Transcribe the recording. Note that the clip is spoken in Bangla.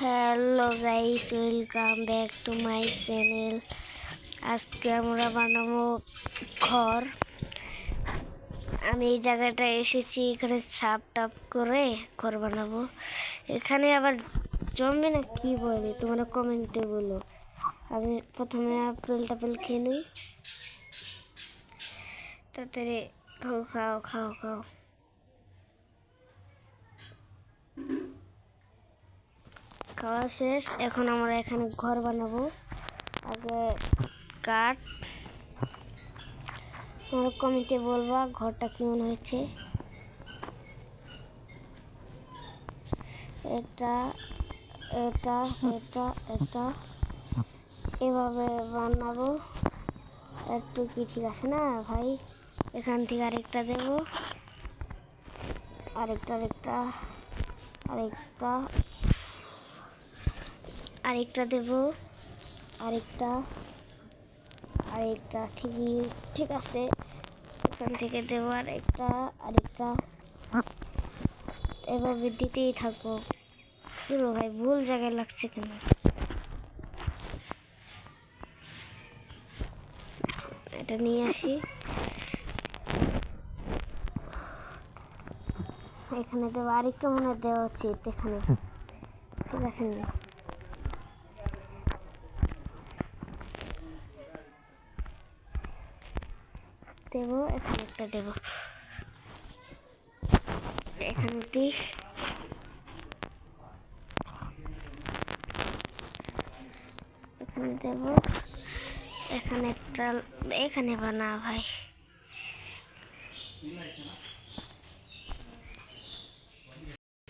Hello guys, welcome back to my channel. আজকে আমরা বানাবো ঘর। আমি এই জায়গাটায় এসেছি, এখানে সাপ টাপ করে ঘর বানাবো। এখানে আবার জমবে না কি বলে তোমরা কমেন্টে বলো। আমি প্রথমে আপেল টাপেল খেয়ে নিই, তাড়াতাড়ি খাও খাও খাও খাও। খাওয়া শেষ, এখন আমরা এখানে ঘর বানাবো। আগে কাঠ, তোমরা কমেন্টে বলবা ঘরটা কেমন হয়েছে। এটা এটা এটা এটা এভাবে বানাবো। একটু কি ঠিক আছে না ভাই? এখান থেকে আরেকটা দেবো, আরেকটা আরেকটা আরেকটা আরেকটা দেবো, আরেকটা আরেকটা ঠিক আছে। এখান থেকে দেবো আরেকটা আরেকটা, এভাবে দিতেই থাকবো। পুরো ভাই ভুল জায়গায় লাগছে কেন? এটা নিয়ে আসি, এখানে দেবো। আরেকটা মনে দেওয়া উচিত এখানে, ঠিক আছে না? দেবো, এখানে একটা দেবো, এখানে দিই, এখানে দেবো, এখানে একটা, এখানে বানা ভাই।